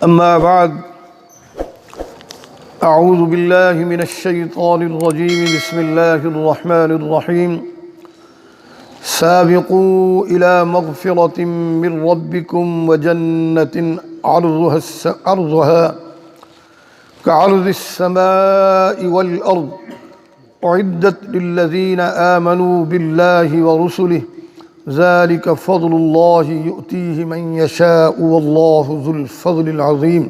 أما بعد أعوذ بالله من الشيطان الرجيم بسم الله الرحمن الرحيم سابقوا إلى مغفرة من ربكم وجنة عرضها كعرض السماء والأرض أعدت للذين آمنوا بالله ورسله ذلك فضل الله يؤتيه من يشاء والله ذو الفضل العظيم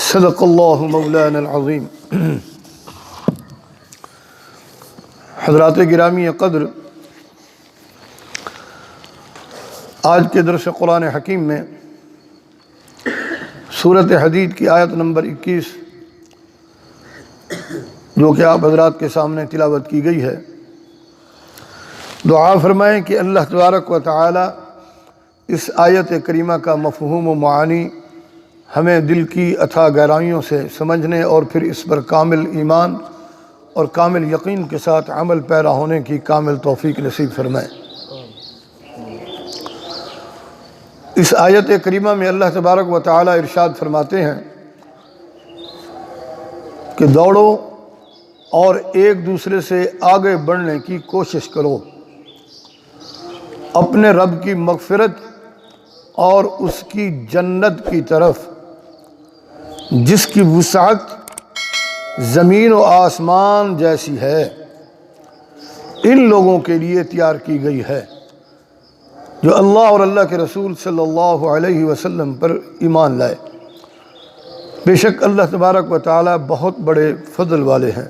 صدق اللہ مولانا العظیم۔ حضرات گرامی قدر، آج کے درس قرآن حکیم میں سورۃ حدید کی آیت نمبر 21 جو کہ آپ حضرات کے سامنے تلاوت کی گئی ہے، دعا فرمائیں کہ اللہ تبارک و تعالی اس آیت کریمہ کا مفہوم و معانی ہمیں دل کی اتھا گہرائیوں سے سمجھنے اور پھر اس پر کامل ایمان اور کامل یقین کے ساتھ عمل پیرا ہونے کی کامل توفیق نصیب فرمائے۔ اس آیت کریمہ میں اللہ تبارک و تعالی ارشاد فرماتے ہیں کہ دوڑو اور ایک دوسرے سے آگے بڑھنے کی کوشش کرو، اپنے رب کی مغفرت اور اس کی جنت کی طرف جس کی وسعت زمین و آسمان جیسی ہے، ان لوگوں کے لیے تیار کی گئی ہے جو اللہ اور اللہ کے رسول صلی اللہ علیہ وسلم پر ایمان لائے۔ بے شک اللہ تبارک و تعالی بہت بڑے فضل والے ہیں۔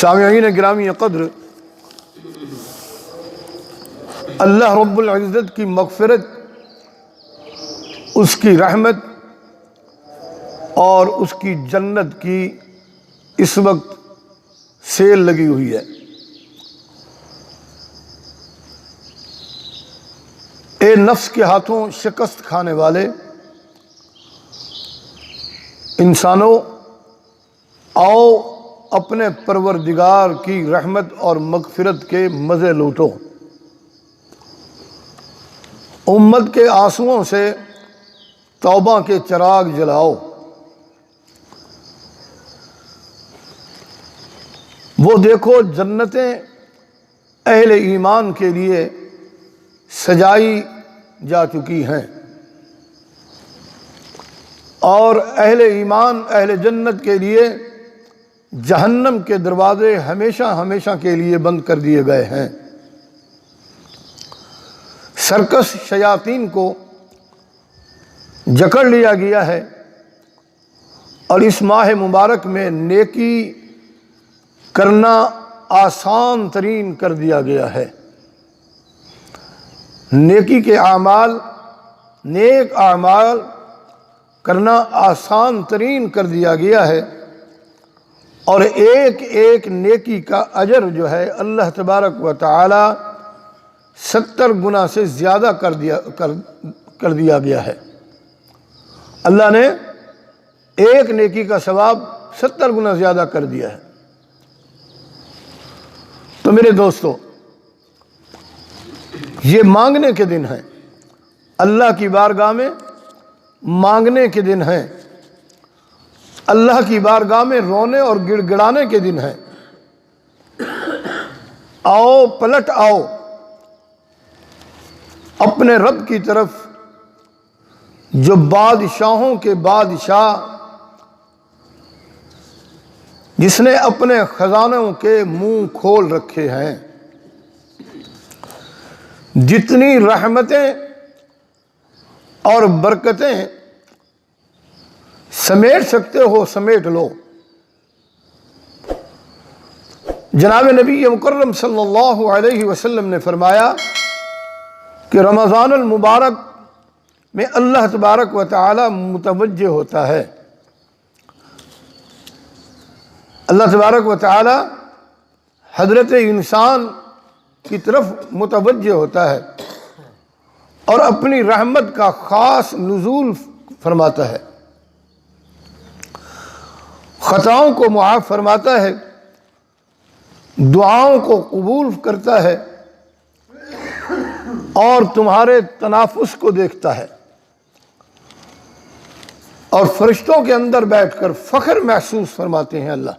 سامعین گرامی قدر، اللہ رب العزت کی مغفرت، اس کی رحمت اور اس کی جنت کی اس وقت سیل لگی ہوئی ہے۔ اے نفس کے ہاتھوں شکست کھانے والے انسانوں، آؤ اپنے پروردگار کی رحمت اور مغفرت کے مزے لوٹو، امت کے آنسوؤں سے توبہ کے چراغ جلاؤ، وہ دیکھو جنتیں اہل ایمان کے لیے سجائی جا چکی ہیں، اور اہل ایمان اہل جنت کے لیے جہنم کے دروازے ہمیشہ ہمیشہ کے لیے بند کر دیے گئے ہیں۔ سرکش شیاطین کو جکڑ لیا گیا ہے، اور اس ماہ مبارک میں نیکی کرنا آسان ترین کر دیا گیا ہے۔ نیکی کے اعمال، نیک اعمال کرنا آسان ترین کر دیا گیا ہے، اور ایک ایک نیکی کا اجر جو ہے اللہ تبارک و تعالی 70 گنا سے زیادہ کر دیا گیا ہے۔ اللہ نے ایک نیکی کا ثواب 70 گنا زیادہ کر دیا ہے۔ تو میرے دوستو، یہ مانگنے کے دن ہیں، اللہ کی بارگاہ میں مانگنے کے دن ہیں، اللہ کی بارگاہ میں رونے اور گڑ گڑانے کے دن ہیں۔ آؤ، پلٹ آؤ اپنے رب کی طرف جو بادشاہوں کے بادشاہ، جس نے اپنے خزانوں کے منہ کھول رکھے ہیں، جتنی رحمتیں اور برکتیں سمیٹ سکتے ہو سمیٹ لو۔ جناب نبی مکرم صلی اللہ علیہ وسلم نے فرمایا کہ رمضان المبارک میں اللہ تبارک و تعالی متوجہ ہوتا ہے، اللہ تبارک و تعالی حضرت انسان کی طرف متوجہ ہوتا ہے اور اپنی رحمت کا خاص نزول فرماتا ہے، خطاؤں کو معاف فرماتا ہے، دعاؤں کو قبول کرتا ہے اور تمہارے تنافس کو دیکھتا ہے۔ اور فرشتوں کے اندر بیٹھ کر فخر محسوس فرماتے ہیں اللہ۔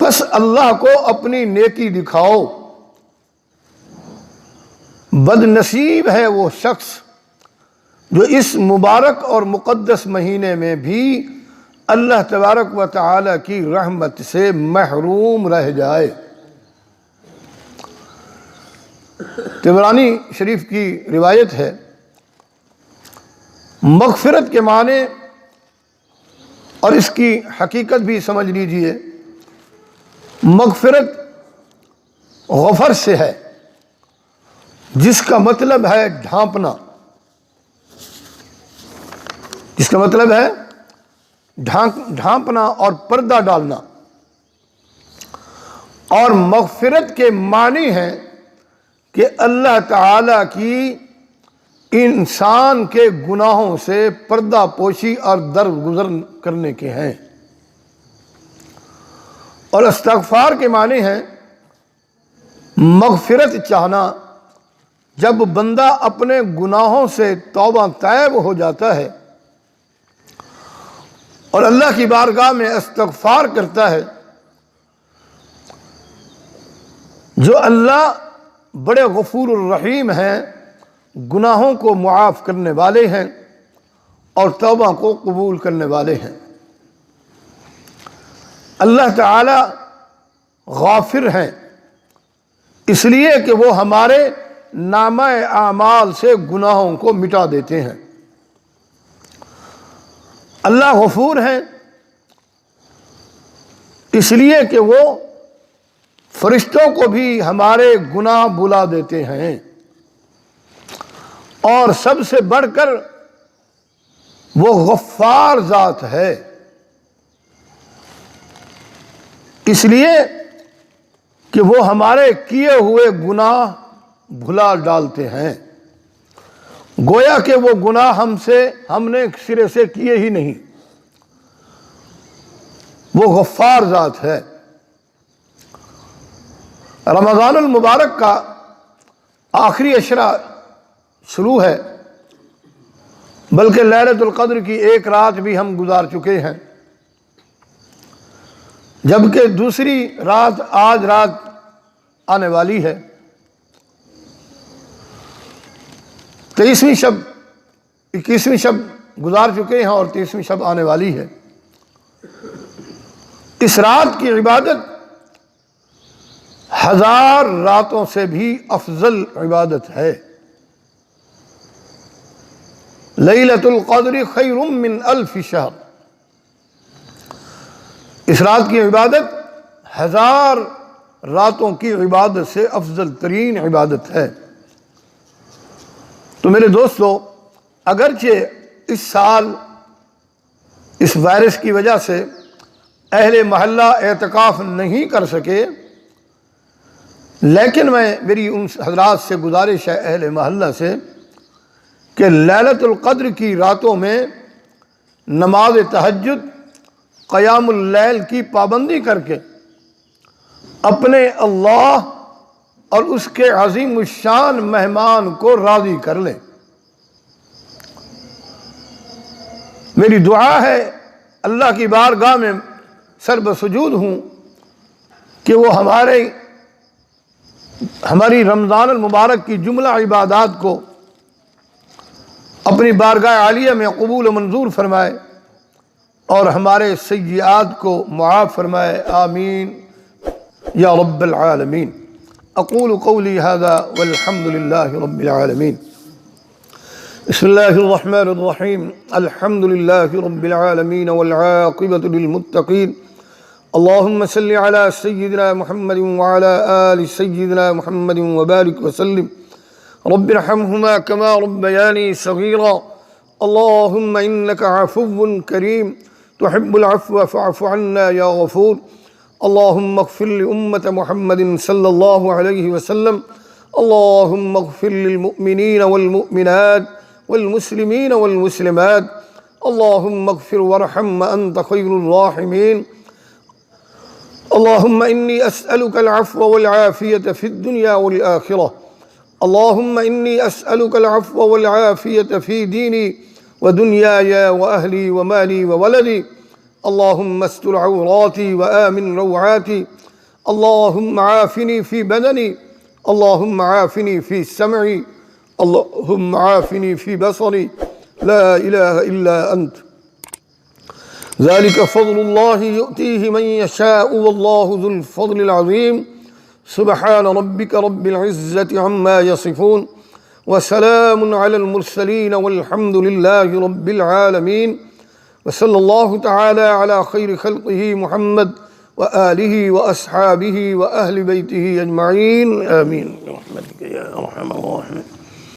بس اللہ کو اپنی نیکی دکھاؤ۔ بد نصیب ہے وہ شخص جو اس مبارک اور مقدس مہینے میں بھی اللہ تبارک و تعالی کی رحمت سے محروم رہ جائے۔ طبرانی شریف کی روایت ہے، مغفرت کے معنی اور اس کی حقیقت بھی سمجھ لیجئے۔ مغفرت غفر سے ہے، جس کا مطلب ہے ڈھانپنا، جس کا مطلب ہے ڈھانپنا اور پردہ ڈالنا۔ اور مغفرت کے معنی ہے کہ اللہ تعالی کی انسان کے گناہوں سے پردہ پوشی اور درگزر کرنے کے ہیں۔ اور استغفار کے معنی ہے مغفرت چاہنا۔ جب بندہ اپنے گناہوں سے توبہ طیب ہو جاتا ہے اور اللہ کی بارگاہ میں استغفار کرتا ہے، جو اللہ بڑے غفور الرحیم ہیں، گناہوں کو معاف کرنے والے ہیں اور توبہ کو قبول کرنے والے ہیں۔ اللہ تعالی غافر ہیں، اس لیے کہ وہ ہمارے نامہ اعمال سے گناہوں کو مٹا دیتے ہیں۔ اللہ غفور ہیں، اس لیے کہ وہ فرشتوں کو بھی ہمارے گناہ بلا دیتے ہیں، اور سب سے بڑھ کر وہ غفار ذات ہے، اس لیے کہ وہ ہمارے کیے ہوئے گناہ بھلا ڈالتے ہیں، گویا کہ وہ گناہ ہم نے سرے سے کیے ہی نہیں۔ وہ غفار ذات ہے۔ رمضان المبارک کا آخری عشرہ شروع ہے، بلکہ لیلۃ القدر کی ایک رات بھی ہم گزار چکے ہیں، جبکہ دوسری رات آج رات آنے والی ہے۔ 23ویں شب 21ویں شب گزار چکے ہیں اور 30ویں شب آنے والی ہے۔ اس رات کی عبادت 1000 راتوں سے بھی افضل عبادت ہے۔ لیلۃ القدر خیر من 1000 شہر، اس رات کی عبادت 1000 راتوں کی عبادت سے افضل ترین عبادت ہے۔ تو میرے دوستو، اگرچہ اس سال اس وائرس کی وجہ سے اہل محلہ اعتکاف نہیں کر سکے، لیکن میری ان حضرات سے گزارش ہے، اہل محلہ سے، کہ لیلۃ القدر کی راتوں میں نماز تہجد، قیام اللیل کی پابندی کر کے اپنے اللہ اور اس کے عظیم الشان مہمان کو راضی کر لیں۔ میری دعا ہے، اللہ کی بارگاہ میں سر بسجود ہوں کہ وہ ہماری رمضان المبارک کی جملہ عبادات کو اپنی بارگاہ عالیہ میں قبول و منظور فرمائے اور ہمارے سیئات کو معاف فرمائے، آمین یا رب العالمین۔ اقول قولی هذا والحمد للہ رب العالمین۔ بسم اللہ الرحمن الرحیم، الحمد للہ رب العالمین والعاقبۃ للمتقین، اللہم صل علی سیدنا محمد وعلی آل سیدنا محمد وبارک وسلم، رب ارحمہما کما ربیانی صغیرا، اللہم انک عفو کریم تحب العفو فاعف عنا یا غفور، اللہم اغفر لأمة محمد صلی اللہ علیہ وسلم، اللہم اغفر للمؤمنین والمؤمنات والمسلمین والمسلمات، اللہم اغفر وارحم انت خیر الراحمین، اللہم انی اسألک العفو والعافیة فی الدنیا والآخرہ، اللہم انی اسألک العفو والعافیة فی دینی ودنياي وأهلي ومالي وولدي. اللهم استر عوراتي وآمن روعاتي. اللهم عافني في بدني. اللهم عافني في سمعي. اللهم عافني في بصري. لا إله إلا أنت. ذلك فضل الله يؤتيه من يشاء والله ذو الفضل العظيم. سبحان ربك رب العزة عما يصفون وسلام على المرسلين والحمد لله رب العالمين. وصلى الله تعالى على خير خلقه محمد وآله وأصحابه وأهل بيته أجمعين. آمين برحمتك يا أرحم الراحمين.